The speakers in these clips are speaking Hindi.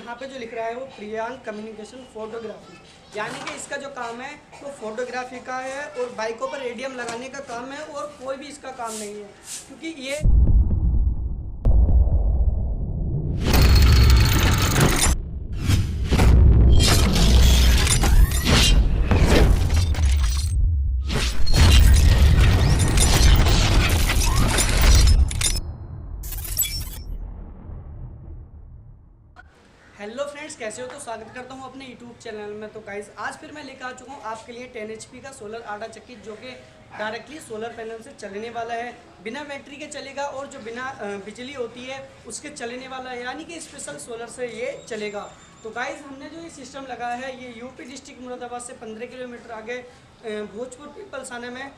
यहाँ पे जो लिख रहा है वो प्रियांक कम्युनिकेशन फोटोग्राफी, यानी कि इसका जो काम है वो फोटोग्राफी का है और बाइकों पर रेडियम लगाने का काम है और कोई भी इसका काम नहीं है, क्योंकि ये हेलो फ्रेंड्स, कैसे हो? तो स्वागत करता हूं अपने यूट्यूब चैनल में। तो गाइस आज फिर मैं लेकर आ चुका हूं आपके लिए 10 HP का सोलर आटा चक्की, जो कि डायरेक्टली सोलर पैनल से चलने वाला है, बिना बैटरी के चलेगा और जो बिना बिजली होती है उसके चलने वाला है, यानी कि स्पेशल सोलर से ये चलेगा। तो गाइस हमने जो ये सिस्टम लगाया है ये यूपी डिस्ट्रिक्ट मुरादाबाद से 15 किलोमीटर आगे भोजपुर पीपलसाना में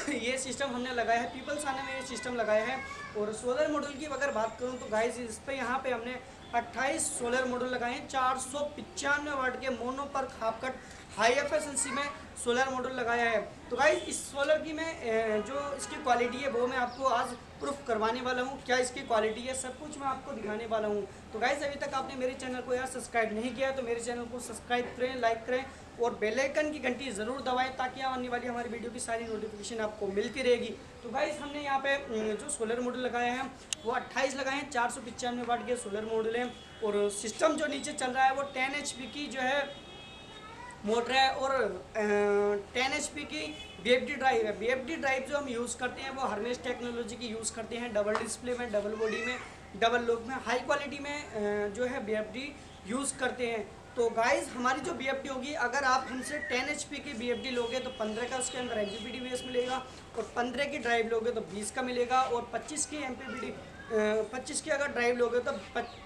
ये सिस्टम हमने लगाया है, पीपलसाना में ये सिस्टम लगाया है। और सोलर मॉड्यूल की अगर बात करूं तो गाइस इस पे यहाँ पे हमने 28 सोलर मॉड्यूल लगाए हैं। 495 वाट के मोनो पर हाफ कट हाई एफिशिएंसी में सोलर मॉड्यूल लगाया है। तो गाइस इस सोलर की मैं जो इसकी क्वालिटी है वो मैं आपको आज प्रूफ करवाने वाला हूँ, क्या इसकी क्वालिटी है सब कुछ मैं आपको दिखाने वाला हूँ। तो गाइस अभी तक आपने मेरे चैनल को यार सब्सक्राइब नहीं किया तो मेरे चैनल को सब्सक्राइब करें, लाइक करें और बेल आइकन की घंटी ज़रूर दबाएं, ताकि आने वाली हमारी वीडियो की सारी नोटिफिकेशन आपको मिलती रहेगी। तो गाइस हमने यहाँ पे जो सोलर मॉड्यूल लगाए हैं वो 28 लगाए हैं। 495 वाट के सोलर मॉड्यूल हैं और सिस्टम जो नीचे चल रहा है वो 10 HP की जो है मोटर है और 10 HP की BFD ड्राइव है। BFD ड्राइव जो हम यूज़ करते हैं वो हर्मेस टेक्नोलॉजी की यूज़ करते हैं, डबल डिस्प्ले में, डबल बॉडी में, डबल लॉक में, हाई क्वालिटी में जो है BFD यूज़ करते हैं। तो गाइस हमारी जो BFD होगी, अगर आप हमसे 10 HP की BFD लोगे तो 15 का उसके अंदर MPPT मिलेगा और 15 की ड्राइव लोगे तो 20 का मिलेगा और 25 की MPPT 25 की अगर ड्राइव लोगे तो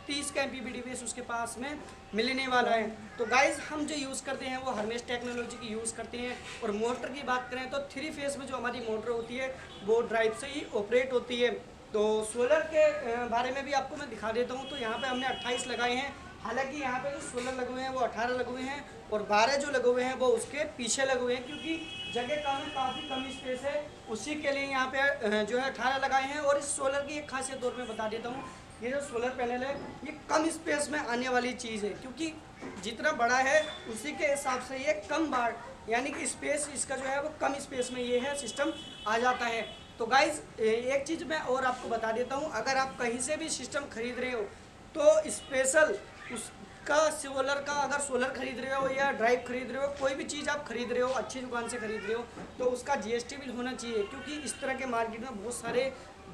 30 का MPPT उसके पास में मिलने वाला है। तो गाइस हम जो यूज़ करते हैं वो हर्मेस टेक्नोलॉजी की यूज़ करते हैं। और मोटर की बात करें तो 3 फेस में जो हमारी मोटर होती है वो ड्राइव से ही ऑपरेट होती है। तो सोलर के बारे में भी आपको मैं दिखा देता हूँ। तो यहाँ पे हमने 28 लगाए हैं, हालांकि यहाँ पे जो सोलर लगे हुए हैं वो 18 लगे हुए हैं और 12 जो लगे हुए हैं वो उसके पीछे लगे हुए हैं, क्योंकि जगह का में काफ़ी कम स्पेस है, उसी के लिए यहाँ पे जो है 18 लगाए हैं। और इस सोलर की एक खासियत और मैं बता देता हूँ, ये जो सोलर पैनल है ये कम स्पेस में आने वाली चीज़ है, क्योंकि जितना बड़ा है उसी के हिसाब से ये कम बार यानी कि स्पेस इसका जो है वो कम स्पेस में ये है सिस्टम आ जाता है। तो गाइज एक चीज़ मैं और आपको बता देता हूँ, अगर आप कहीं से भी सिस्टम खरीद रहे हो तो स्पेशल उसका सोलर का, अगर सोलर खरीद रहे हो या ड्राइव खरीद रहे हो, कोई भी चीज़ आप खरीद रहे हो अच्छी दुकान से खरीद रहे हो तो उसका GST बिल होना चाहिए, क्योंकि इस तरह के मार्केट में बहुत सारे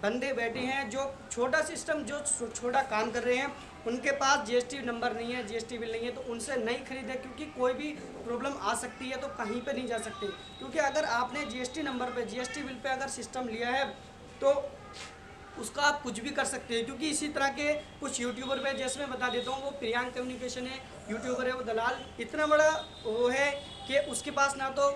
बंदे बैठे हैं जो छोटा सिस्टम जो छोटा काम कर रहे हैं, उनके पास GST नंबर नहीं है, GST बिल नहीं है, तो उनसे नहीं खरीदे, क्योंकि कोई भी प्रॉब्लम आ सकती है तो कहीं पे नहीं जा सकते। क्योंकि अगर आपने GST नंबर पे, GST बिल पे अगर सिस्टम लिया है तो उसका आप कुछ भी कर सकते हैं। क्योंकि इसी तरह के कुछ यूट्यूबर पे, जैसे मैं बता देता हूँ, वो प्रियांक कम्युनिकेशन है, यूट्यूबर है, वो दलाल इतना बड़ा वो है कि उसके पास ना तो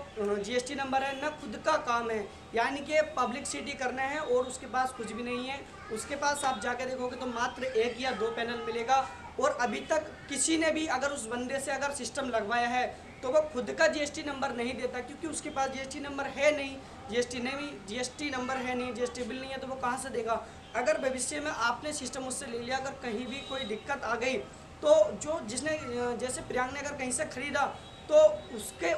GST नंबर है ना खुद का काम है, यानी कि पब्लिसिटी करना है, और उसके पास कुछ भी नहीं है। उसके पास आप जाकर देखोगे तो मात्र 1 या 2 पैनल मिलेगा, और अभी तक किसी ने भी अगर उस बंदे से अगर सिस्टम लगवाया है तो वो खुद का GST नंबर नहीं देता, क्योंकि उसके पास GST नंबर है नहीं, GST नंबर है नहीं, GST बिल नहीं है, तो वो कहाँ से देगा। अगर भविष्य में आपने सिस्टम उससे ले लिया, अगर कहीं भी कोई दिक्कत आ गई तो जो जिसने जैसे प्रियांक ने अगर कहीं से खरीदा तो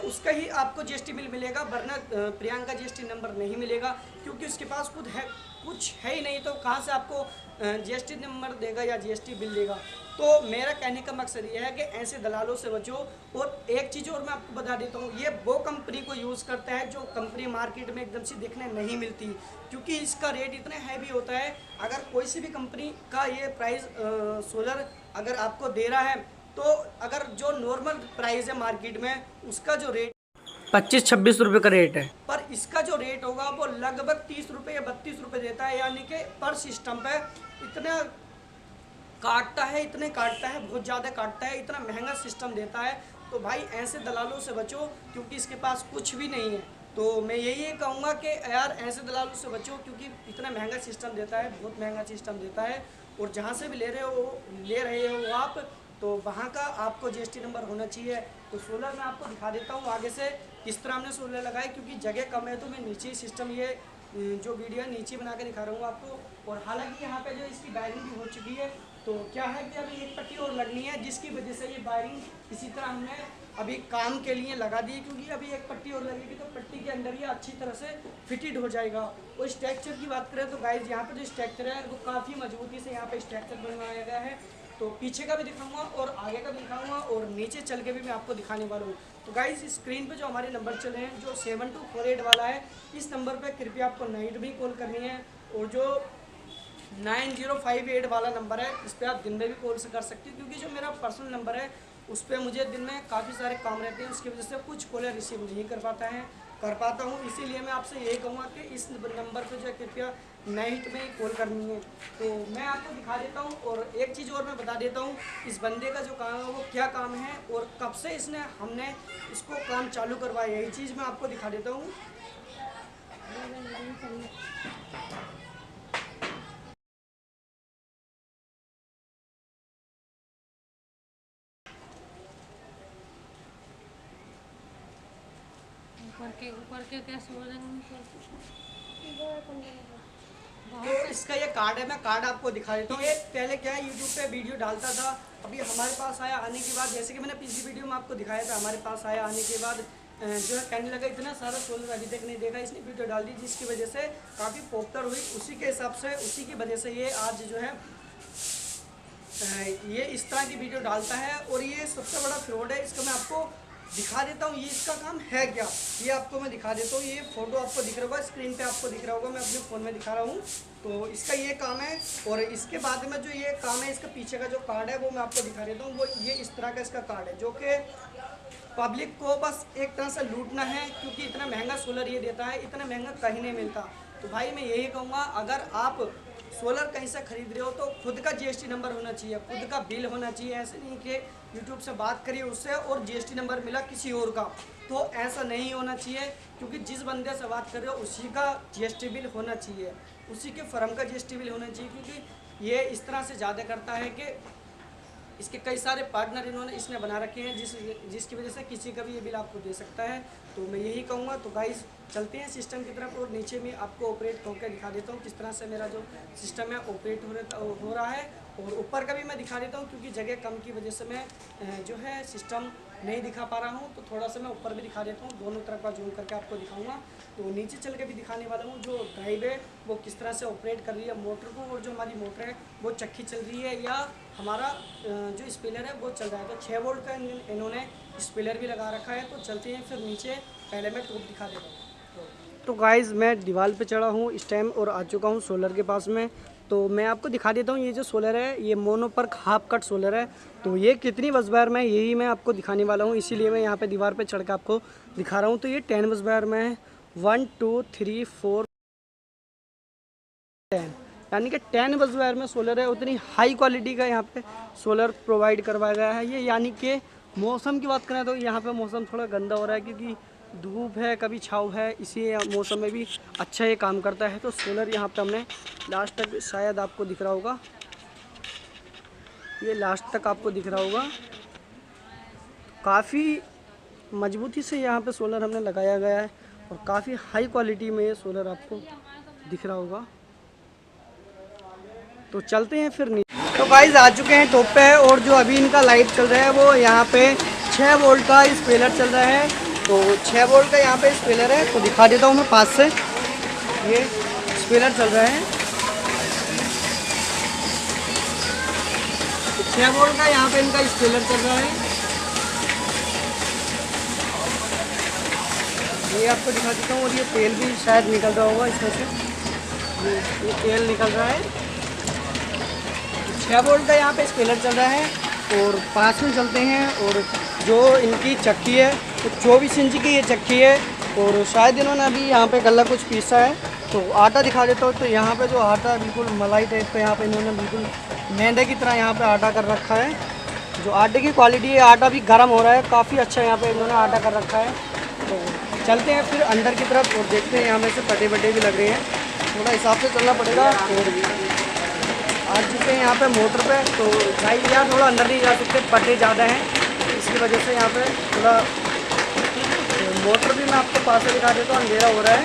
उसका ही आपको GST बिल मिलेगा, वरना प्रियांक का GST नंबर नहीं मिलेगा, क्योंकि उसके पास खुद है कुछ है ही नहीं, तो कहाँ से आपको GST नंबर देगा या GST बिल देगा। तो मेरा कहने का मकसद ये है कि ऐसे दलालों से बचो। और एक चीज़ और मैं आपको बता देता हूँ, ये वो कंपनी को यूज़ करता है जो कंपनी मार्केट में एकदम से देखने नहीं मिलती, क्योंकि इसका रेट इतना हैवी होता है। अगर कोई सी भी कंपनी का ये प्राइस सोलर अगर आपको दे रहा है, तो अगर जो नॉर्मल प्राइस है मार्केट में उसका जो रेट 25-26 रुपये का रेट है, पर इसका जो रेट होगा वो लगभग 30 रुपये या 32 रुपये देता है, यानी कि पर सिस्टम पे इतना काटता है, बहुत ज़्यादा काटता है, इतना महंगा सिस्टम देता है। तो भाई ऐसे दलालों से बचो, क्योंकि इसके पास कुछ भी नहीं है। तो मैं यही कहूँगा कि यार ऐसे दलालों से बचो, क्योंकि इतना महंगा सिस्टम देता है, बहुत महंगा सिस्टम देता है। और जहाँ से भी ले रहे हो आप, तो वहाँ का आपको GST नंबर होना चाहिए। तो सोलर मैं आपको दिखा देता हूँ आगे से किस तरह हमने सोलर लगाए, क्योंकि जगह कम है तो मैं नीचे सिस्टम ये जो वीडियो है नीचे बना के दिखा रहा हूँ आपको। और हालांकि यहाँ पे जो इसकी वायरिंग भी हो चुकी है तो क्या है कि अभी एक पट्टी और लगनी है, जिसकी वजह से ये वायरिंग इसी तरह हमने अभी काम के लिए लगा दी है, क्योंकि अभी एक पट्टी और लगेगी तो पट्टी के अंदर ये अच्छी तरह से फिटेड हो जाएगा। और स्ट्रक्चर की बात करें तो गाइज यहाँ पर जो स्ट्रक्चर है वो काफ़ी मजबूती से यहाँ पे स्ट्रक्चर बनवाया गया है। तो पीछे का भी दिखाऊंगा और आगे का भी दिखाऊंगा और नीचे चल के भी मैं आपको दिखाने वाला हूँ। तो गाइज स्क्रीन पे जो हमारे नंबर चले हैं जो 7248 वाला है, इस नंबर पे कृपया आपको नाइट भी कॉल करनी है। और जो 9058 वाला नंबर है इस पर आप दिन में भी कॉल से कर सकते हो, क्योंकि जो मेरा पर्सनल नंबर है उस पर मुझे दिन में काफ़ी सारे काम रहते हैं, उसकी वजह से कुछ कॉलें रिसीव नहीं कर पाता हूँ। इसीलिए मैं आपसे यही कहूँगा कि इस नंबर पर जो है कृपया नाइट में ही कॉल करनी है। तो मैं आपको दिखा देता हूँ और एक चीज़ और मैं बता देता हूँ, इस बंदे का जो काम है वो क्या काम है और कब से हमने इसको काम चालू करवाया, यही चीज़ मैं आपको दिखा देता हूँ। ऊपर के कैसे हो जाएंगे? तो इसका ये कार्ड है, मैं कार्ड आपको दिखा देता हूँ। ये पहले क्या है यूट्यूब पे वीडियो डालता था, अभी हमारे पास आया आने के बाद, जैसे कि मैंने पिछली वीडियो में आपको दिखाया था, हमारे पास आया आने के बाद जो है कहने लगा इतना सारा सोलर अभी तक नहीं देखा, इसने वीडियो डाल दी जिसकी वजह से काफ़ी पॉपुलर हुई। उसी के हिसाब से उसी की वजह से ये आज जो है ये इस तरह की वीडियो डालता है। और ये सबसे बड़ा फ्रॉड है, इसका मैं आपको दिखा देता हूँ ये इसका काम है क्या, ये आपको मैं दिखा देता हूँ। ये फोटो आपको दिख रहा होगा, स्क्रीन पे आपको दिख रहा होगा, मैं अपने फ़ोन में दिखा रहा हूँ। तो इसका ये काम है और इसके बाद में जो ये काम है, इसका पीछे का जो कार्ड है वो मैं आपको दिखा देता हूँ। वो ये इस तरह का इसका कार्ड है, जो कि पब्लिक को बस एक तरह से लूटना है, क्योंकि इतना महंगा सोलर ये देता है, इतना महंगा कहीं नहीं मिलता। तो भाई मैं यही कहूँगा, अगर आप सोलर कहीं से खरीद रहे हो तो खुद का जीएसटी नंबर होना चाहिए, खुद का बिल होना चाहिए। ऐसे नहीं कि यूट्यूब से बात करिए उससे और जीएसटी नंबर मिला किसी और का, तो ऐसा नहीं होना चाहिए। क्योंकि जिस बंदे से बात कर रहे हो उसी का जीएसटी बिल होना चाहिए, उसी के फर्म का जीएसटी बिल होना चाहिए। क्योंकि ये इस तरह से ज़्यादा करता है कि इसके कई सारे पार्टनर इसने बना रखे हैं, जिसकी वजह से किसी का भी ये बिल आपको दे सकता है। तो मैं यही कहूँगा। तो गाइस चलते हैं सिस्टम की तरफ और नीचे में आपको ऑपरेट होकर दिखा देता हूँ किस तरह से मेरा जो सिस्टम है ऑपरेट हो रहा है। और ऊपर का भी मैं दिखा देता हूँ, क्योंकि जगह कम की वजह से मैं जो है सिस्टम नहीं दिखा पा रहा हूँ। तो थोड़ा सा मैं ऊपर भी दिखा देता हूँ, दोनों तरफ का जूम करके आपको दिखाऊंगा। तो नीचे चल के भी दिखाने वाला हूँ जो ड्राइव है वो किस तरह से ऑपरेट कर रही है मोटर को, और जो हमारी मोटर है वो चक्की चल रही है या हमारा जो स्पिलर है वो चल रहा है। तो 6 वोल्ट का इन्होंने स्पिलर भी लगा रखा है। तो चलते हैं फिर नीचे, पहले मैं टूब दिखा देता हूँ। तो गाइज़ मैं दीवार पे चढ़ा हूँ इस टाइम और आ चुका हूँ सोलर के पास में। तो मैं आपको दिखा देता हूँ, ये जो सोलर है ये मोनोपर्क हाफ कट सोलर है। तो ये कितनी वज़ वायर में यही मैं आपको दिखाने वाला हूँ, इसीलिए मैं यहाँ पे दीवार पे चढ़ के आपको दिखा रहा हूँ। तो ये 10 वज़ वायर में है, 1 2 3 4 10, यानी कि 10 वज़ वायर में सोलर है। उतनी हाई क्वालिटी का यहाँ पे सोलर प्रोवाइड करवाया गया है। ये यानी कि मौसम की बात करें तो यहाँ पे मौसम थोड़ा गंदा हो रहा है, क्योंकि धूप है कभी छाँव है, इसी मौसम में भी अच्छा ये काम करता है। तो सोलर यहाँ पे हमने लास्ट तक, शायद आपको दिख रहा होगा, ये लास्ट तक आपको दिख रहा होगा, काफ़ी मजबूती से यहाँ पे सोलर हमने लगाया गया है और काफ़ी हाई क्वालिटी में ये सोलर आपको दिख रहा होगा। तो चलते हैं फिर नीचे। तो गाइस आ चुके हैं टॉप पे, और जो अभी इनका लाइट चल रहा है वो यहाँ पे 6 वोल्ट का स्पेलर चल रहा है। तो 6 वोल्ट का यहाँ पे स्पेलर है, तो दिखा देता हूँ मैं पास से, ये स्पेलर चल रहा है। तो 6 वोल्ट का यहाँ पे इनका स्पेलर चल रहा है, ये आपको दिखा देता हूँ। और ये तेल भी शायद निकल रहा होगा इसमें से, ये तेल निकल रहा है। 6 वोल्ट का यहाँ पे स्पेलर चल रहा है। और पास में चलते हैं, और जो इनकी चक्की है तो 24 इंच की ये चक्की है। और शायद इन्होंने अभी यहाँ पे गल्ला कुछ पीसा है। तो आटा दिखा देता हूँ। तो यहाँ पे जो आटा है बिल्कुल मलाई टाइप का, यहाँ पे इन्होंने बिल्कुल मैदे की तरह यहाँ पे आटा कर रखा है। जो आटे की क्वालिटी है, आटा भी गर्म हो रहा है, काफ़ी अच्छा यहाँ पे इन्होंने आटा कर रखा है। तो चलते हैं फिर अंदर की तरफ और देखते हैं, यहाँ में से पटे बटे भी लग रहे हैं, थोड़ा हिसाब से चलना पड़ेगा। और आज चुके हैं यहाँ पे मोटर पे, तो भाई यहाँ थोड़ा अंदर नहीं जा सकते, पटे ज़्यादा हैं, इसकी वजह से यहाँ पे थोड़ा मोटर भी मैं आपको पास से दिखा देता हूँ, अंधेरा हो रहा है।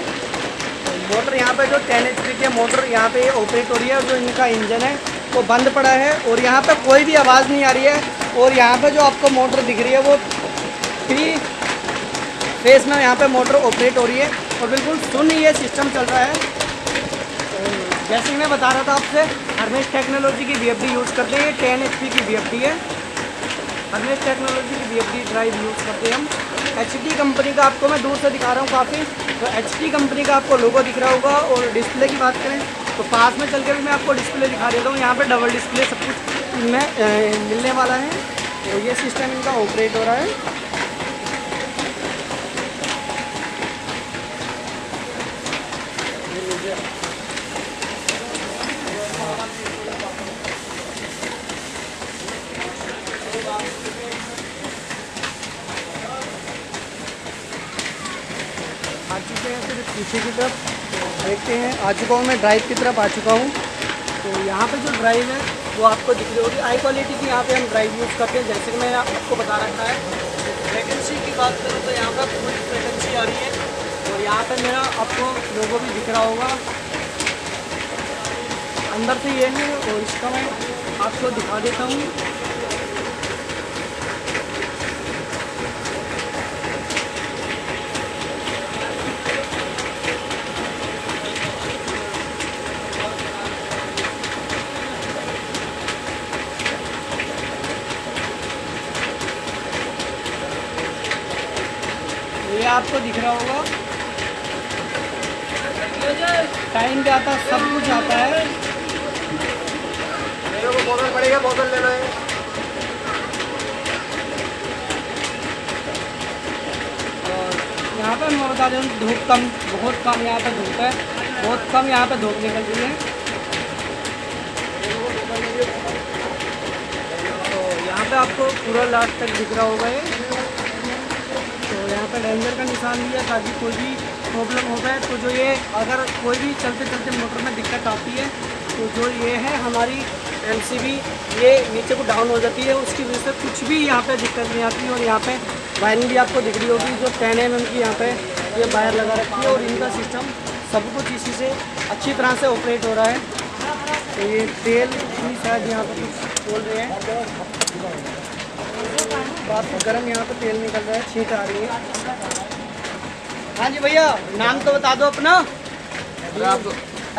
तो मोटर यहाँ पे जो 10 HP की मोटर यहाँ पे ऑपरेट हो रही है। जो इनका इंजन है वो बंद पड़ा है और यहाँ पे कोई भी आवाज़ नहीं आ रही है। और यहाँ पे जो आपको मोटर दिख रही है वो 3 फेस में यहाँ पे मोटर ऑपरेट हो रही है और बिल्कुल सुन ये सिस्टम चल रहा है। जैसे मैं बता रहा था आपसे, हर्मेस टेक्नोलॉजी की VFD यूज़ करते हैं। 10 HP की VFD है। हर्मेस टेक्नोलॉजी की VFD ड्राइव यूज़ करते हैं हम। HD कंपनी का आपको मैं दूर से दिखा रहा हूँ काफ़ी, तो HD कंपनी का आपको लोगो दिख रहा होगा। और डिस्प्ले की बात करें तो पास में चल के भी मैं आपको डिस्प्ले दिखा देता हूँ। यहाँ पे डबल डिस्प्ले सब कुछ में मिलने वाला है। तो ये सिस्टम इनका ऑपरेट हो रहा है। आ चुके हैं, फिर पीछे की तरफ देखते हैं। आ चुका हूँ मैं, ड्राइव की तरफ आ चुका हूँ। तो यहाँ पे जो ड्राइव है वो आपको दिख रही होगी। हाई क्वालिटी की यहाँ पे हम ड्राइव यूज़ करते हैं। जैसे कि मैंने आपको बता रखा है, फ्रिक्वेंसी की बात करूँ तो यहाँ पर पूरी फ्रिक्वेंसी आ रही है। और यहाँ पे मेरा आपको लोगो भी दिख रहा होगा। अंदर से ये है और इसका मैं आपको दिखा देता हूँ। ये आपको दिख रहा होगा, टाइम पे आता, सब कुछ आता है। मेरे को बोतल पड़ेगा, बोतल लेना है। और यहाँ पे मैं बता दूँ, धूप कम, बहुत कम यहाँ पे धूप है, बहुत कम यहाँ पे धूप निकल रही है। तो यहाँ पे आपको पूरा लास्ट तक दिख रहा होगा ये। तो यहाँ पे रेंजर का निशान भी है, ताकि कोई भी प्रॉब्लम होता है तो जो ये अगर कोई भी चलते चलते मोटर में दिक्कत आती है तो जो ये है हमारी MCB ये नीचे को डाउन हो जाती है, उसकी वजह से कुछ भी यहाँ पे दिक्कत नहीं आती है। और यहाँ पे वायरिंग भी आपको दिख रही होगी, जो 10 mm की यहाँ पे ये वायर लगा रखी है। और इनका सिस्टम सब कुछ इसी से अच्छी तरह से ऑपरेट हो रहा है। तो ये तेल भी शायद यहाँ पर कुछ बोल रहे हैं, काफ़ी गर्म यहाँ पे तेल निकल रहा है, छींट आ रही है। हाँ जी भैया, नाम तो बता दो अपना।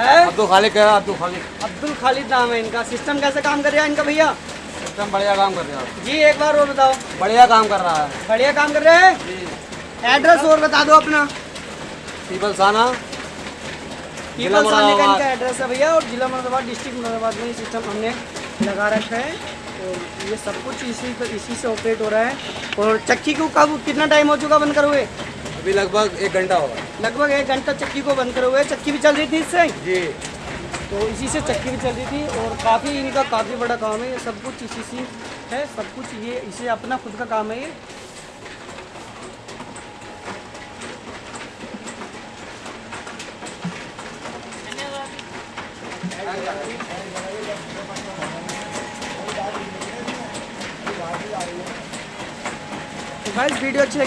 अब्दुल खालिद है, अब्दुल खालिद। अब्दुल खालिद नाम है इनका। सिस्टम कैसे काम कर रहा है इनका भैया? एकदम बढ़िया काम कर रहा है जी, एक बार और बताओ। बढ़िया काम कर रहा है। बढ़िया काम कर रहे हैं जी। एड्रेस और बता दो अपना। पीपल साना, पीपल साने का इनका एड्रेस है भैया। और जिला मुरादाबाद, डिस्ट्रिक्ट मुरादाबाद में ये सिस्टम हमने लगा रखा है। और ये सब कुछ इसी से ऑपरेट हो रहा है। और चक्की को कब कितना टाइम हो चुका बंद करे हुए? अभी लगभग 1 घंटा होगा। लगभग 1 घंटा चक्की को बंद करे हुए। चक्की भी चल रही थी इससे जी। तो इसी से चक्की भी चल रही थी। और काफ़ी इनका काफ़ी बड़ा काम है, ये सब कुछ इसी से है, सब कुछ ये इसे अपना खुद का काम है ये। तो गाइस वीडियो अच्छी